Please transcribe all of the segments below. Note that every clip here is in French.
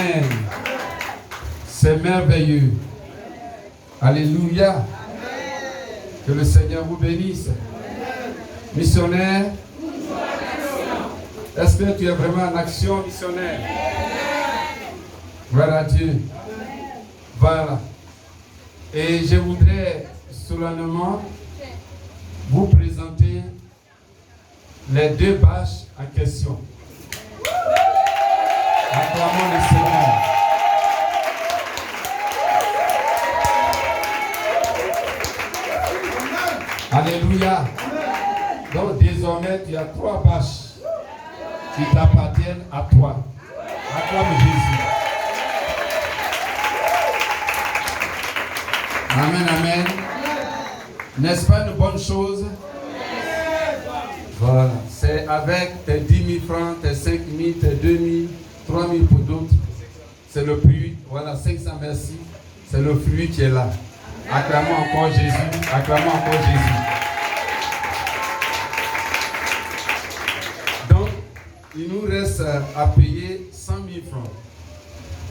Amen. C'est merveilleux. Alléluia. Que le Seigneur vous bénisse. Missionnaire, est-ce que tu es vraiment en action missionnaire? Gloire à Dieu. Voilà. Et je voudrais solennellement vous présenter les deux bâches en question. Acclamons le Seigneur. Alléluia. Donc désormais, tu as 3 bâches qui t'appartiennent à toi. Acclame Jésus. Amen, amen. N'est-ce pas une bonne chose? Voilà. C'est avec tes 10 000 francs, tes 5 000, tes 2 000, 3 000 pour d'autres. C'est le fruit. Voilà, 500 merci. C'est le fruit qui est là. Acclamons encore Jésus. Acclamons encore Jésus. Donc, il nous reste à payer 100 000 francs.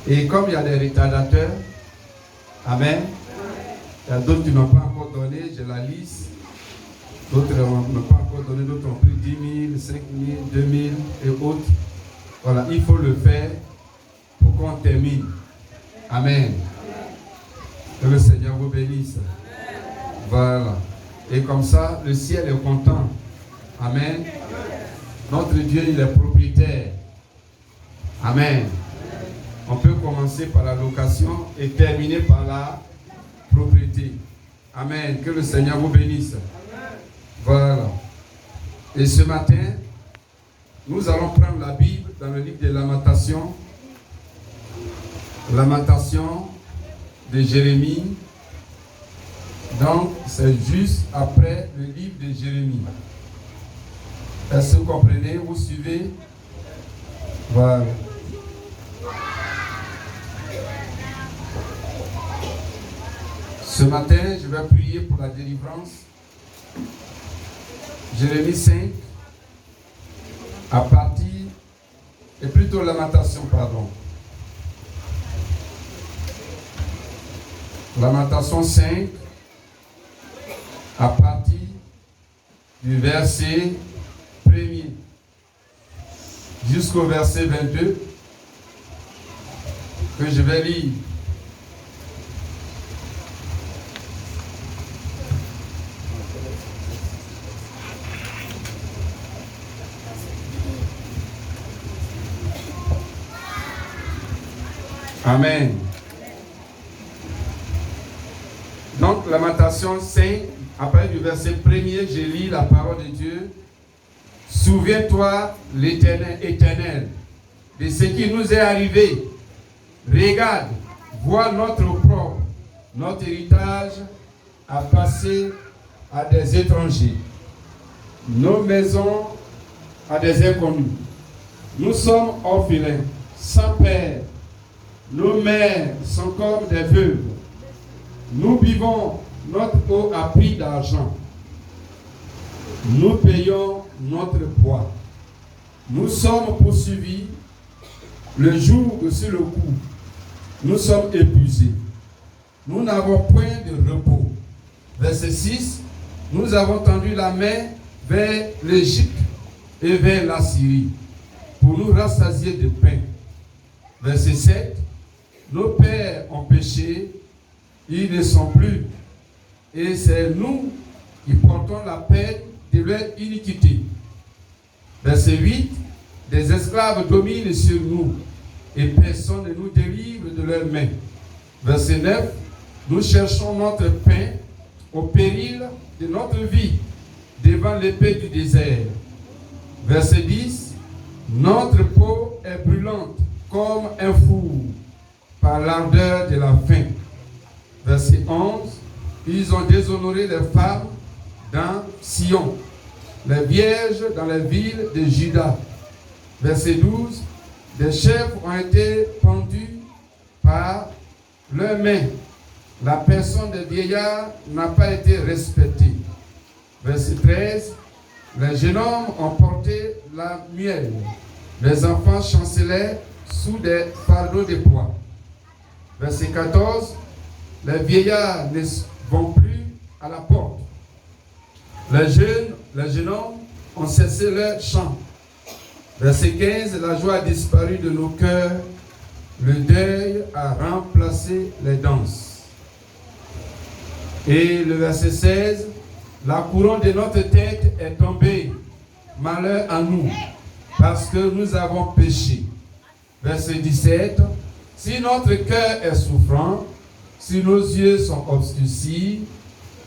Et comme il y a des retardateurs, amen, il y a d'autres qui n'ont pas encore donné, j'ai la liste. D'autres n'ont pas encore donné, d'autres ont pris 10 000, 5 000, 2 000 et autres. Voilà, il faut le faire pour qu'on termine. Amen. Que le Seigneur vous bénisse. Voilà. Et comme ça, le ciel est content. Amen. Notre Dieu, il est propriétaire. Amen. On peut commencer par la location et terminer par la propriété. Amen. Que le Seigneur vous bénisse. Voilà. Et ce matin, nous allons prendre la Bible dans le livre de Lamentations. Lamentation de Jérémie. Donc, c'est juste après le livre de Jérémie. Est-ce que vous comprenez? Vous suivez? Voilà. Ce matin, je vais prier pour la délivrance. Jérémie 5, à partir, et plutôt Lamentation, pardon. Lamentation 5, à partir du verset 1er jusqu'au verset 22, que je vais lire. Amen. Donc, Lamentation 5, après du verset 1er, je lis la parole de Dieu. Souviens-toi, l'Éternel, de ce qui nous est arrivé. Regarde, vois notre propre, notre héritage a passé à des étrangers, nos maisons à des inconnus. Nous sommes orphelins, sans père. Nos mères sont comme des veuves. Nous buvons notre eau à prix d'argent. Nous payons notre poids. Nous sommes poursuivis le jour sur le coup. Nous sommes épuisés. Nous n'avons point de repos. Verset 6. Nous avons tendu la main vers l'Égypte et vers la Syrie pour nous rassasier de pain. Verset 7. Nos pères ont péché, ils ne sont plus, et c'est nous qui portons la peine de leur iniquité. Verset 8, des esclaves dominent sur nous, et personne ne nous délivre de leurs mains. Verset 9, nous cherchons notre pain au péril de notre vie, devant l'épée du désert. Verset 10, notre peau est brûlante comme un four, par l'ardeur de la faim. Verset 11, ils ont déshonoré les femmes dans Sion, les vierges dans les villes de Juda. Verset 12, des chefs ont été pendus par leurs mains. La personne des vieillards n'a pas été respectée. Verset 13, les jeunes hommes ont porté la miel. Les enfants chancelaient sous des fardeaux de poids. Verset 14, les vieillards ne vont plus à la porte. Les jeunes hommes ont cessé leur chant. Verset 15, la joie a disparu de nos cœurs, le deuil a remplacé les danses. Et le verset 16, la couronne de notre tête est tombée, malheur à nous, parce que nous avons péché. Verset 17, si notre cœur est souffrant, si nos yeux sont obscurcis,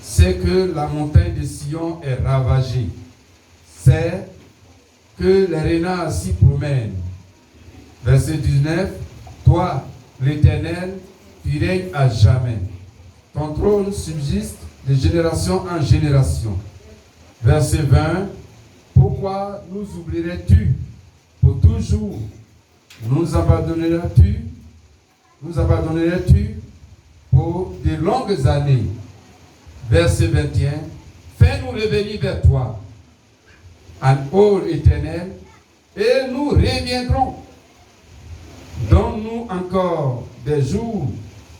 c'est que la montagne de Sion est ravagée. C'est que les renards s'y promènent. Verset 19, toi, l'Éternel, tu règnes à jamais. Ton trône subsiste de génération en génération. Verset 20, pourquoi nous oublierais-tu pour toujours? Nous abandonnerais-tu pour de longues années? Verset 21, fais-nous revenir vers toi, ô Éternel, et nous reviendrons. Donne-nous encore des jours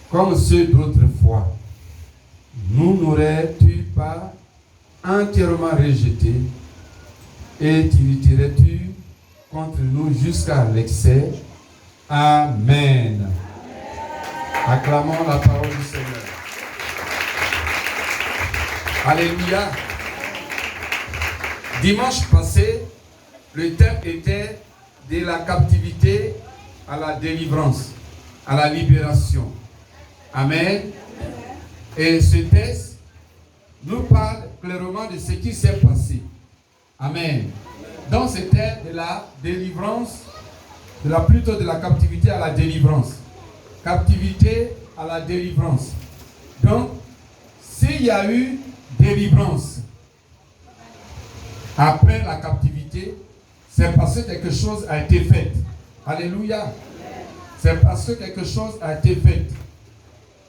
comme ceux d'autrefois. Nous n'aurais-tu pas entièrement rejetés et t'irriterais-tu contre nous jusqu'à l'excès? Amen. Acclamons la parole du Seigneur. Alléluia. Dimanche passé, le thème était de la captivité à la délivrance, à la libération. Amen. Et ce texte nous parle clairement de ce qui s'est passé. Amen. Donc c'était de la délivrance, plutôt de la captivité à la délivrance. Captivité à la délivrance. Donc, s'il y a eu délivrance après la captivité, c'est parce que quelque chose a été fait. Alléluia. C'est parce que quelque chose a été fait.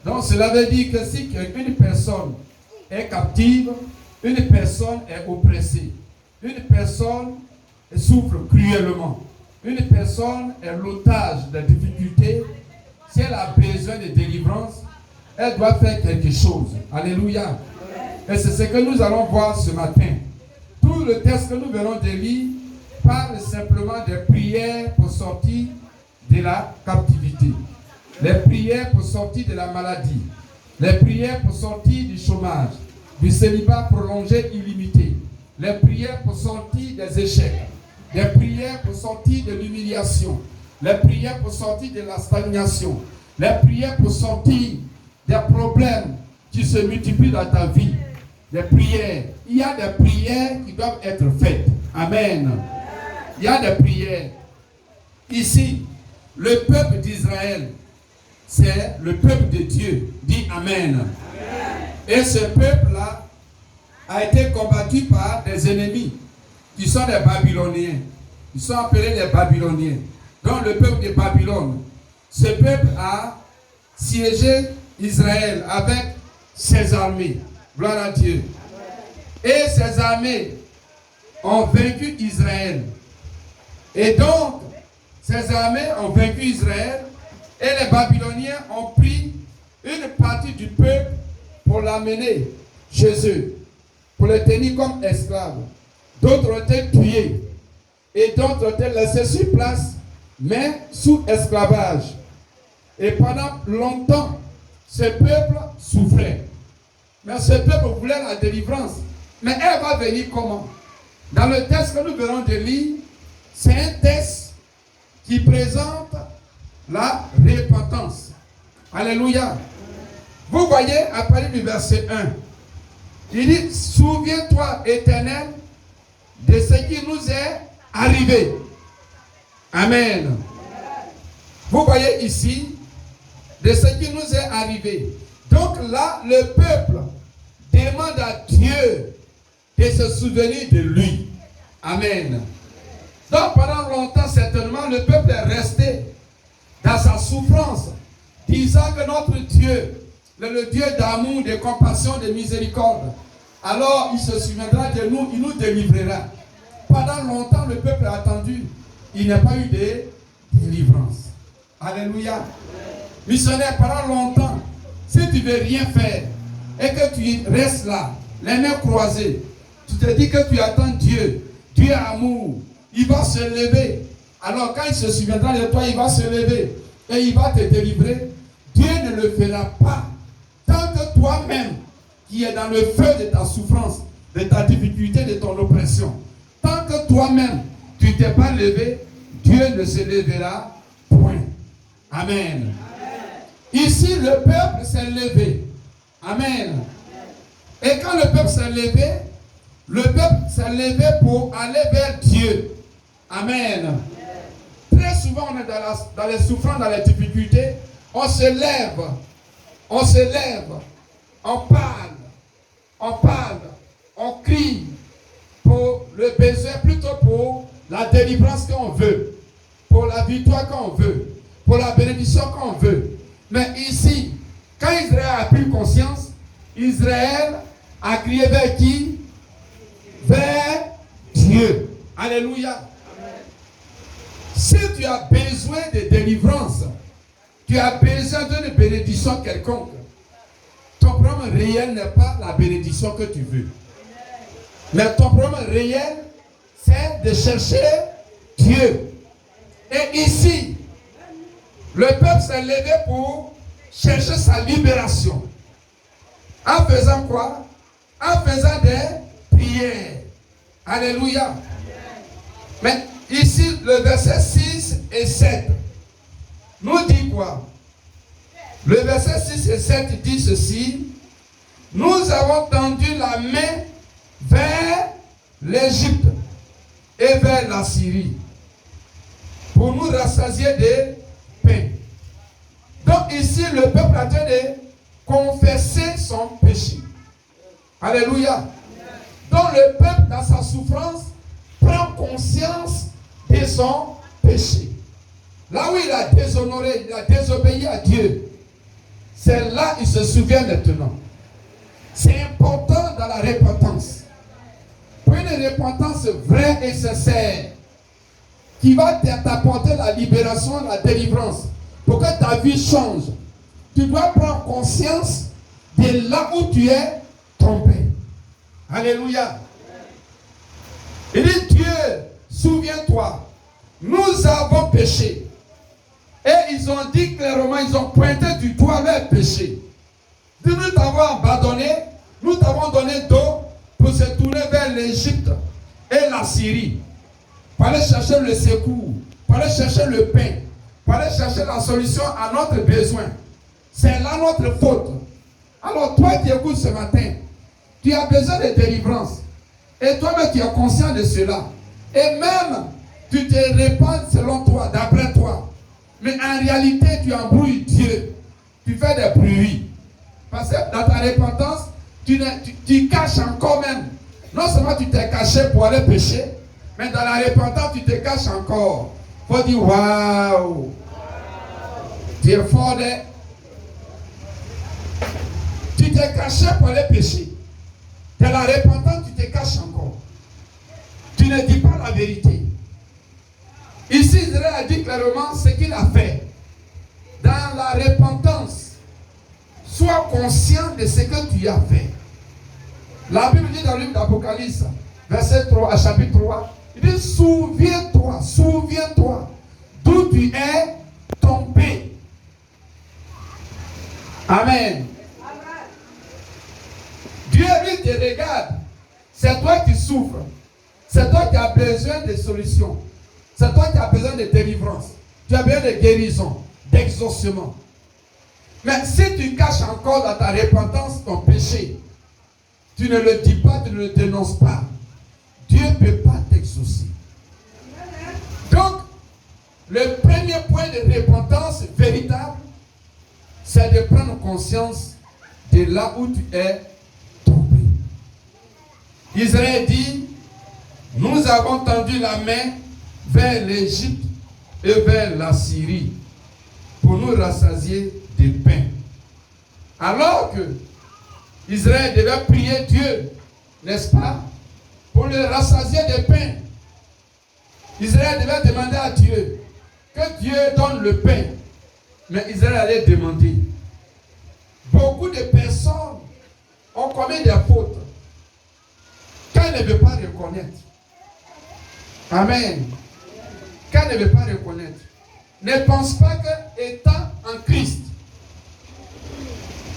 Donc cela veut dire que si une personne est captive, une personne est oppressée, une personne souffre cruellement, une personne est l'otage de difficultés, si elle a besoin de délivrance, elle doit faire quelque chose. Alléluia. Et c'est ce que nous allons voir ce matin. Tout le texte que nous venons de lire parle simplement des prières pour sortir de la captivité. Les prières pour sortir de la maladie. Les prières pour sortir du chômage, du célibat prolongé illimité. Les prières pour sortir des échecs. Les prières pour sortir de l'humiliation. Les prières pour sortir de la stagnation. Les prières pour sortir des problèmes qui se multiplient dans ta vie. Les prières. Il y a des prières qui doivent être faites. Amen. Il y a des prières. Ici, le peuple d'Israël, c'est le peuple de Dieu. Dis Amen. Amen. Et ce peuple-là a été combattu par des ennemis qui sont les Babyloniens. Ils sont appelés les Babyloniens. Donc le peuple de Babylone. Ce peuple a siégé Israël avec ses armées. Gloire à Dieu. Et ces armées ont vaincu Israël. Et donc, ces armées ont vaincu Israël et les Babyloniens ont pris une partie du peuple pour l'amener chez eux, pour les tenir comme esclaves. D'autres ont été tués et d'autres ont été laissés sur place, mais sous esclavage. Et pendant longtemps, ce peuple souffrait. Mais ce peuple voulait la délivrance. Mais elle va venir comment? Dans le texte que nous venons de lire, c'est un texte qui présente la repentance. Alléluia. Vous voyez, à partir du verset 1, il dit, souviens-toi, Éternel, de ce qui nous est arrivé. Amen. Vous voyez ici, de ce qui nous est arrivé. Donc là, le peuple demande à Dieu de se souvenir de lui. Amen. Donc pendant longtemps, certainement, le peuple est resté dans sa souffrance, disant que notre Dieu, le Dieu d'amour, de compassion, de miséricorde, alors il se souviendra de nous, il nous délivrera. Pendant longtemps, le peuple a attendu. Il n'y a pas eu de délivrance. Alléluia. Missionnaire, pendant longtemps, si tu ne veux rien faire et que tu restes là, les mains croisées, tu te dis que tu attends Dieu. Dieu est amour. Il va se lever. Alors quand il se souviendra de toi, il va se lever et il va te délivrer. Dieu ne le fera pas. Tant que toi-même, qui es dans le feu de ta souffrance, de ta difficulté, de ton oppression, tant que toi-même, tu ne t'es pas levé, Dieu ne se lèvera point. Amen. Ici, le peuple s'est levé. Amen. Et quand le peuple s'est levé pour aller vers Dieu. Amen. Très souvent, on est dans les souffrances, dans les difficultés. On se lève, on parle, on crie pour le besoin, plutôt pour la délivrance qu'on veut, pour la victoire qu'on veut, pour la bénédiction qu'on veut. Mais ici, quand Israël a pris conscience, Israël a crié vers qui? Vers Dieu. Alléluia. Si tu as besoin de délivrance, tu as besoin d'une bénédiction quelconque, ton problème réel n'est pas la bénédiction que tu veux. Mais ton problème réel, c'est de chercher Dieu. Et ici, le peuple s'est levé pour chercher sa libération. En faisant quoi? En faisant des prières. Alléluia. Mais ici, le verset 6 et 7 nous dit quoi? Le verset 6 et 7 dit ceci. Nous avons tendu la main vers l'Égypte et vers la Syrie pour nous rassasier de pain. Donc ici, le peuple a train de confesser son péché. Alléluia. Donc le peuple, dans sa souffrance, prend conscience de son péché. Là où il a déshonoré, il a désobéi à Dieu, c'est là qu'il se souvient maintenant. C'est important dans la repentance. Pour une repentance vraie et sincère, qui va t'apporter la libération, la délivrance, pour que ta vie change, tu dois prendre conscience de là où tu es tombé. Alléluia. Il dit, Dieu, souviens-toi, nous avons péché. Et ils ont dit clairement, ils ont pointé du doigt leur péché. Nous t'avons abandonné, nous t'avons donné d'eau pour se tourner vers l'Égypte et la Syrie. Pour aller chercher le secours, pour aller chercher le pain, pour aller chercher la solution à notre besoin. C'est là notre faute. Alors toi qui écoutes ce matin, tu as besoin de délivrance. Et toi-même tu es conscient de cela. Et même tu te répands selon toi, d'après toi. Mais en réalité, tu embrouilles Dieu. Tu fais des bruits. Parce que dans ta repentance, tu caches encore même. Non seulement tu t'es caché pour aller pécher, mais dans la repentance, tu te caches encore. Il faut dire, waouh, tu es fort. Tu t'es caché pour aller pécher. Dans la repentance, tu te caches encore. Tu ne dis pas la vérité. Ici, Israël a dit clairement ce qu'il a fait. Dans la repentance, sois conscient de ce que tu as fait. La Bible dit dans le livre d'Apocalypse, verset 3, chapitre 3, il dit, souviens-toi d'où tu es tombé. Amen. Dieu, lui, te regarde. C'est toi qui souffres. C'est toi qui as besoin de solutions. C'est toi qui as besoin de délivrance. Tu as besoin de guérison, d'exaucement. Mais si tu caches encore dans ta repentance ton péché, tu ne le dis pas, tu ne le dénonces pas, Dieu ne peut pas t'exaucer. Donc, le premier point de repentance véritable, c'est de prendre conscience de là où tu es tombé. Israël dit, nous avons tendu la main vers l'Égypte et vers la Syrie pour nous rassasier de pain. Alors que Israël devait prier Dieu, n'est-ce pas, pour le rassasier de pain. Israël devait demander à Dieu que Dieu donne le pain Mais Israël allait demander. Beaucoup de personnes ont commis des fautes quand ils ne veulent pas reconnaître. Amen. Quand ils ne veulent pas reconnaître. Ne pense pas que étant en Christ,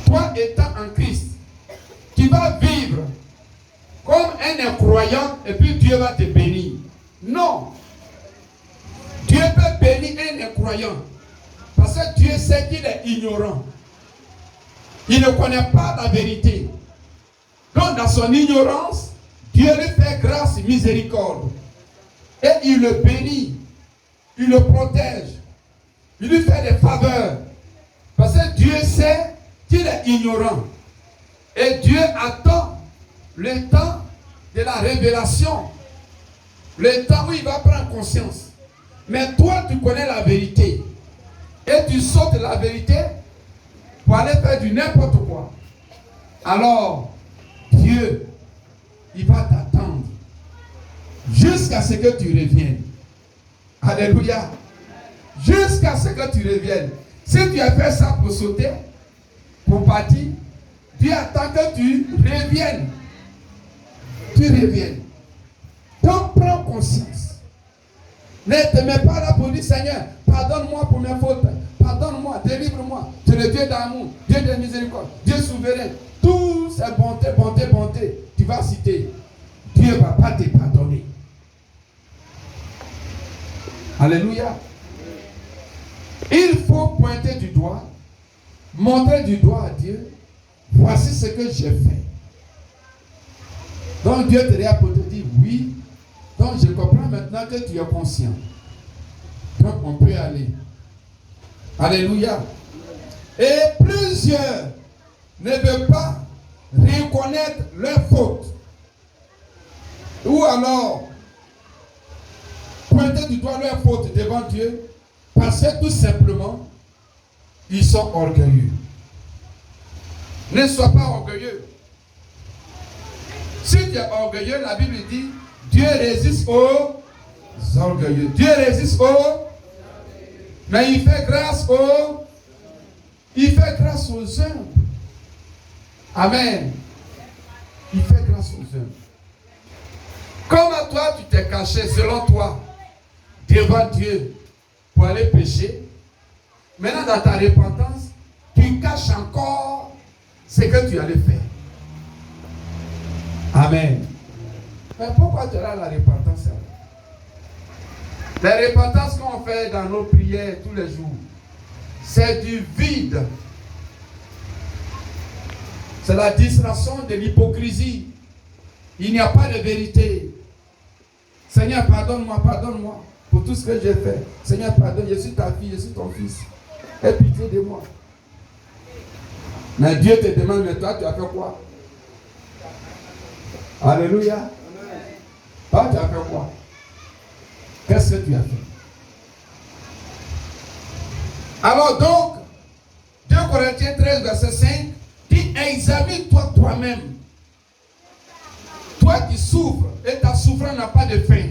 toi étant en Christ, tu vas vivre comme un incroyant et puis Dieu va te bénir. Non. Dieu peut bénir un incroyant parce que Dieu sait qu'il est ignorant. Il ne connaît pas la vérité. Donc dans son ignorance, Dieu lui fait grâce et miséricorde. Et il le bénit. Il le protège. Il lui fait des faveurs. Parce que Dieu sait qu'il est ignorant. Et Dieu attend le temps de la révélation. Le temps où il va prendre conscience. Mais toi, tu connais la vérité. Et tu sautes la vérité pour aller faire du n'importe quoi. Alors, Dieu, il va t'attendre jusqu'à ce que tu reviennes. Alléluia. Jusqu'à ce que tu reviennes. Si tu as fait ça pour sauter, pour partir, Dieu attend que tu reviennes. Tu reviennes. Donc prends conscience. Ne te mets pas là pour dire Seigneur, pardonne-moi pour mes fautes. Pardonne-moi, délivre-moi. Tu es le Dieu d'amour, Dieu de miséricorde, Dieu souverain. Tout c'est bonté, bonté, bonté. Tu vas citer. Dieu ne va pas te pardonner. Alléluia. Il faut pointer du doigt, montrer du doigt à Dieu. Voici ce que j'ai fait. Donc Dieu te regarde pour te dire oui. Donc je comprends maintenant que tu es conscient. Donc on peut aller. Alléluia. Et plusieurs ne veulent pas reconnaître leurs fautes. Ou alors pointer du doigt leurs fautes devant Dieu parce que tout simplement ils sont orgueilleux. Ne sois pas orgueilleux. Si tu es orgueilleux, la Bible dit Dieu résiste aux orgueilleux. Dieu résiste aux... Mais il fait grâce aux... Il fait grâce aux humbles. Amen. Il fait grâce aux humbles. Comme à toi, tu t'es caché, selon toi, devant Dieu, pour aller pécher. Maintenant, dans ta repentance, tu caches encore ce que tu allais faire. Amen. Mais pourquoi tu as la repentance? La repentance qu'on fait dans nos prières tous les jours, c'est du vide. C'est la distraction de l'hypocrisie. Il n'y a pas de vérité. Seigneur, pardonne-moi pour tout ce que j'ai fait. Seigneur, pardonne, je suis ta fille, je suis ton fils. Aie pitié de moi. Mais Dieu te demande, mais toi, tu as fait quoi? Alléluia. Toi, tu as fait quoi? Qu'est-ce que tu as fait? Alors donc, 2 Corinthiens 13, verset 5, dit, examine-toi toi-même. Toi qui souffres, et ta souffrance n'a pas de fin.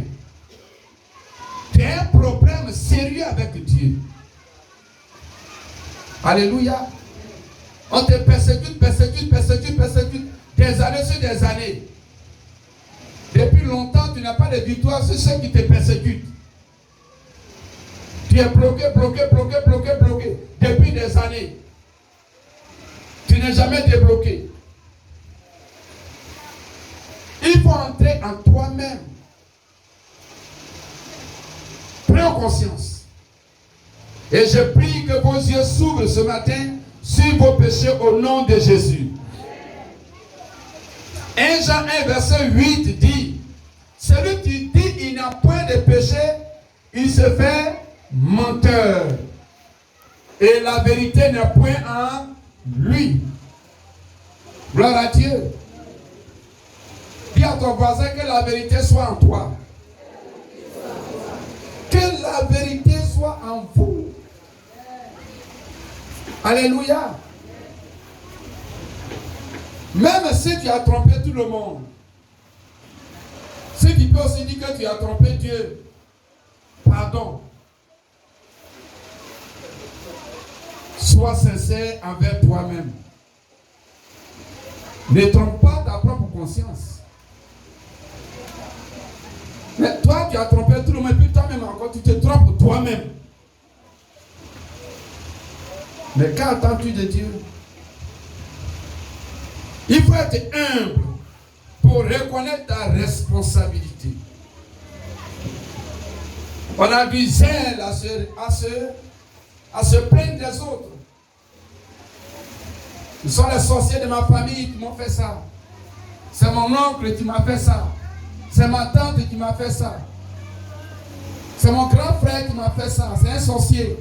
Tu as un problème sérieux avec Dieu. Alléluia. On te persécute, des années sur des années. Depuis longtemps, tu n'as pas de victoire sur ceux qui te persécutent. Tu es bloqué depuis des années. Tu n'es jamais débloqué. Il faut entrer en toi-même. Prends conscience. Et je prie que vos yeux s'ouvrent ce matin sur vos péchés au nom de Jésus. 1 Jean 1 verset 8 dit, celui qui dit il n'a point de péché, il se fait menteur. Et la vérité n'est point en lui. Gloire à Dieu. Dis à ton voisin que la vérité soit en toi. Que la vérité soit en vous. Alléluia. Même si tu as trompé tout le monde, si tu peux aussi dire que tu as trompé Dieu, pardon. Sois sincère envers toi-même. Ne trompe pas ta propre conscience. Mais toi, tu as trompé tout le monde, puis toi-même encore, tu te trompes toi-même. Mais qu'attends-tu de Dieu? Il faut être humble pour reconnaître ta responsabilité. On a du zèle à se plaindre des autres. Ce sont les sorciers de ma famille qui m'ont fait ça. C'est mon oncle qui m'a fait ça. C'est ma tante qui m'a fait ça. C'est mon grand frère qui m'a fait ça. C'est un sorcier.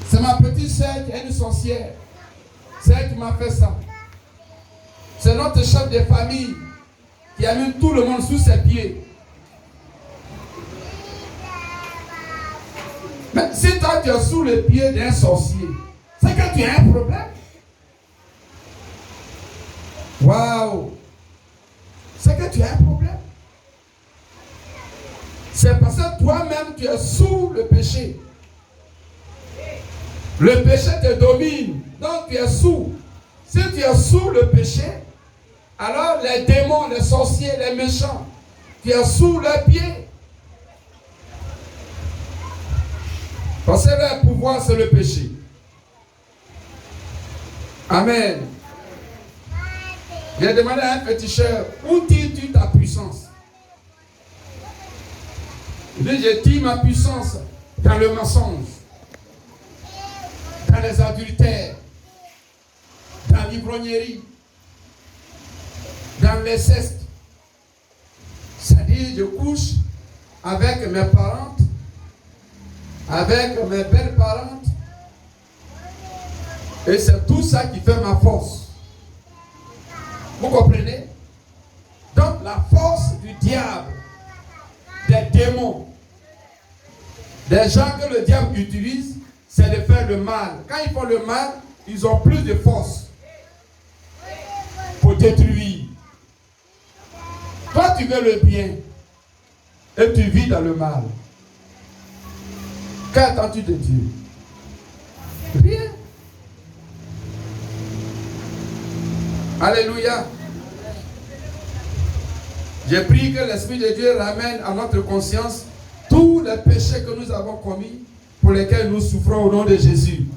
C'est ma petite soeur qui est une sorcière. C'est elle qui m'a fait ça. C'est notre chef de famille qui a mis tout le monde sous ses pieds. Mais si toi tu es sous le pied d'un sorcier, c'est que tu as un problème. Waouh! C'est que tu as un problème. C'est parce que toi-même tu es sous le péché. Le péché te domine. Donc tu es sous. Si tu es sous le péché, alors les démons, les sorciers, les méchants, tu es sous leurs pieds. Parce que leur pouvoir, c'est le péché. Amen. J'ai demandé à un petit cher, où tires-tu ta puissance? Il dit, je tire ma puissance dans le mensonge, dans les adultères, dans l'ivrognerie, dans l'inceste. C'est-à-dire, je couche avec mes parentes, avec mes belles parentes, et c'est tout ça qui fait ma force. Vous comprenez? Donc la force du diable, des démons, des gens que le diable utilise, c'est de faire le mal. Quand ils font le mal, ils ont plus de force pour détruire. Toi, tu veux le bien et tu vis dans le mal. Qu'attends-tu de Dieu? Rien. Alléluia. J'ai prié que l'Esprit de Dieu ramène à notre conscience tous les péchés que nous avons commis, pour lesquels nous souffrons au nom de Jésus.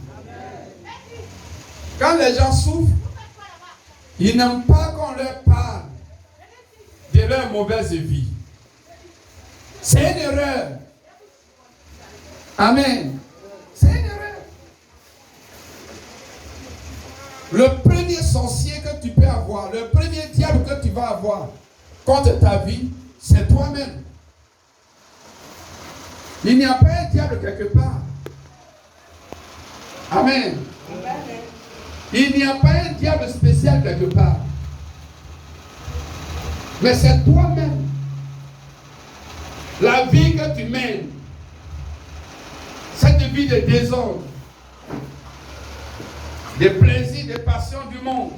Quand les gens souffrent, ils n'aiment pas qu'on leur parle de leur mauvaise vie. C'est une erreur. Amen. C'est une erreur. Le premier sorcier que tu peux avoir, le premier diable que tu vas avoir contre ta vie, c'est toi-même. Il n'y a pas un diable quelque part. Amen. Il n'y a pas un diable spécial quelque part. Mais c'est toi-même. La vie que tu mènes, cette vie de désordre, des plaisirs, des passions du monde,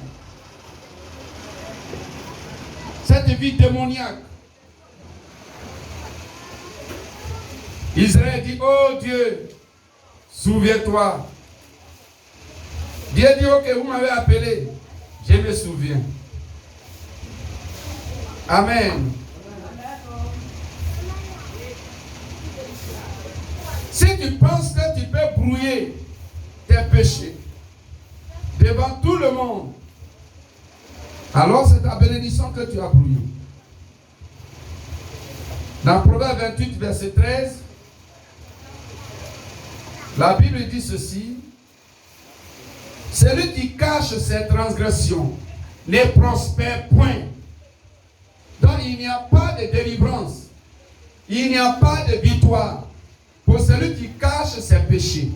cette vie démoniaque. Israël dit, oh Dieu, souviens-toi. Dieu dit, ok, vous m'avez appelé, je me souviens. Amen. Si tu penses que tu peux brouiller tes péchés devant tout le monde, alors c'est ta bénédiction que tu as brouillée. Dans Proverbe 28, verset 13, la Bible dit ceci: celui qui cache ses transgressions ne prospère point. Donc il n'y a pas de délivrance, il n'y a pas de victoire pour celui qui cache ses péchés.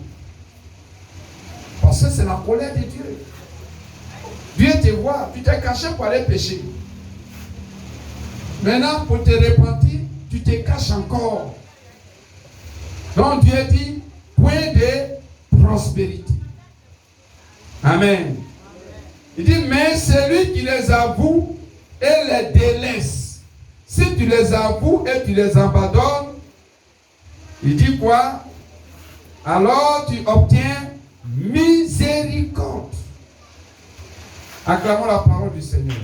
Parce que c'est la colère de Dieu. Dieu te voit, tu t'es caché pour aller pécher. Maintenant, pour te repentir, tu te caches encore. Donc Dieu dit, point de prospérité. Amen. Il dit, mais celui qui les avoue et les délaisse, si tu les avoues et tu les abandonnes, il dit quoi? Alors tu obtiens Acclamons la parole du Seigneur.